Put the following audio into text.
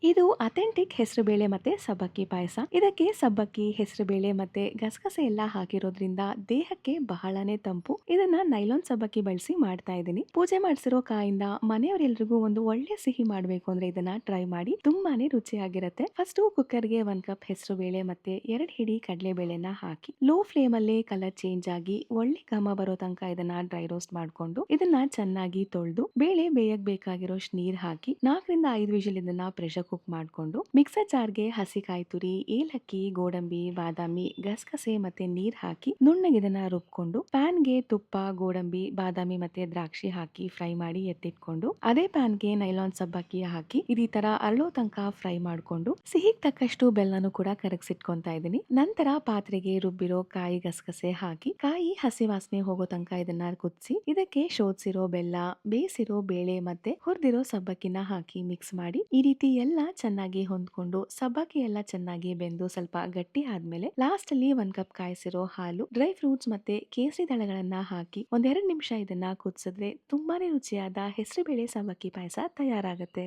ಇದು ಅಥೆಂಟಿಕ್ ಹೆಸರುಬೇಳೆ ಮತ್ತೆ ಸಬ್ಬಕ್ಕಿ ಪಾಯಸ. ಇದಕ್ಕೆ ಸಬ್ಬಕ್ಕಿ, ಹೆಸರುಬೇಳೆ ಮತ್ತೆ ಗಸಗಸೆ ಎಲ್ಲ ಹಾಕಿರೋದ್ರಿಂದ ದೇಹಕ್ಕೆ ಬಹಳನೇ ತಂಪು. ಇದನ್ನ ನೈಲಾನ್ ಸಬ್ಬಕ್ಕಿ ಬಳಸಿ ಮಾಡ್ತಾ ಇದ್ದೀನಿ. ಪೂಜೆ ಮಾಡಿಸಿರೋ ಕಾಯಿಂದ ಮನೆಯವರೆಲ್ರಿಗೂ ಒಂದು ಒಳ್ಳೆ ಸಿಹಿ ಮಾಡಬೇಕು ಅಂದ್ರೆ ಇದನ್ನ ಟ್ರೈ ಮಾಡಿ. ತುಂಬಾನೇ ರುಚಿಯಾಗಿರುತ್ತೆ. ಫಸ್ಟ್ ಕುಕ್ಕರ್ಗೆ 1 ಕಪ್ ಹೆಸರುಬೇಳೆ ಮತ್ತೆ 2 ಹಿಡಿ ಕಡಲೆಬೇಳೆನ ಹಾಕಿ ಲೋ ಫ್ಲೇಮ್ ಅಲ್ಲಿ ಕಲರ್ ಚೇಂಜ್ ಆಗಿ ಒಳ್ಳೆ ಘಮ ಬರೋ ತನಕ ಇದನ್ನ ಡ್ರೈ ರೋಸ್ಟ್ ಮಾಡ್ಕೊಂಡು ಇದನ್ನ ಚೆನ್ನಾಗಿ ತೊಳೆದು ಬೇಳೆ ಬೇಯಕ್ ಬೇಕಾಗಿರೋಷ್ಟು ನೀರ್ ಹಾಕಿ 4 ರಿಂದ 5 ವಿಷಲ್ ಇದನ್ನ ಪ್ರೆಷರ್ ಕುಕ್ ಮಾಡ್ಕೊಂಡು ಮಿಕ್ಸರ್ ಜಾರ್ಗೆ ಹಸಿ ಕಾಯಿ ತುರಿ, ಏಲಕ್ಕಿ, ಗೋಡಂಬಿ, ಬಾದಾಮಿ, ಗಸಗಸೆ ಮತ್ತೆ ನೀರ್ ಹಾಕಿ ನುಣ್ಣಗೆ ಇದನ್ನ ರುಬ್ಕೊಂಡು ಪ್ಯಾನ್ಗೆ ತುಪ್ಪ, ಗೋಡಂಬಿ, ಬಾದಾಮಿ ಮತ್ತೆ ದ್ರಾಕ್ಷಿ ಹಾಕಿ ಫ್ರೈ ಮಾಡಿ ಎತ್ತಿಟ್ಕೊಂಡು ಅದೇ ಪ್ಯಾನ್ಗೆ ನೈಲಾನ್ ಸಬ್ಬಕ್ಕಿ ಹಾಕಿ ಈ ತರ ಅರಳೋ ತನಕ ಫ್ರೈ ಮಾಡ್ಕೊಂಡು ಸಿಹಿಗೆ ತಕ್ಕಷ್ಟು ಬೆಲ್ಲನು ಕೂಡ ಕರಗಿಸಿಟ್ಕೊಂತಾ ಇದೀನಿ. ನಂತರ ಪಾತ್ರೆಗೆ ರುಬ್ಬಿರೋ ಕಾಯಿ, ಗಸಗಸೆ ಹಾಕಿ ಕಾಯಿ ಹಸಿ ವಾಸನೆ ಹೋಗೋ ತನಕ ಇದನ್ನ ಕುದಿಸಿ ಇದಕ್ಕೆ ಶೋಧಿಸಿರೋ ಬೆಲ್ಲ, ಬೇಯಿಸಿರೋ ಬೇಳೆ ಮತ್ತೆ ಹುರಿದಿರೋ ಸಬ್ಬಕ್ಕಿನ ಹಾಕಿ ಮಿಕ್ಸ್ ಮಾಡಿ ಈ ರೀತಿ ಎಲ್ಲ ಚೆನ್ನಾಗಿ ಹೊಂದ್ಕೊಂಡು ಸಬ್ಬಕ್ಕಿ ಎಲ್ಲ ಚೆನ್ನಾಗಿ ಬೆಂದು ಸ್ವಲ್ಪ ಗಟ್ಟಿ ಆದ್ಮೇಲೆ ಲಾಸ್ಟ್ ಅಲ್ಲಿ 1 ಕಪ್ ಕಾಯಿಸಿರೋ ಹಾಲು, ಡ್ರೈ ಫ್ರೂಟ್ಸ್ ಮತ್ತೆ ಕೇಸರಿ ದಳಗಳನ್ನ ಹಾಕಿ 1-2 ನಿಮಿಷ ಇದನ್ನ ಕುದಿಸಿದ್ರೆ ತುಂಬಾನೇ ರುಚಿಯಾದ ಹೆಸರುಬೇಳೆ ಸಬ್ಬಕ್ಕಿ ಪಾಯಸ ತಯಾರಾಗುತ್ತೆ.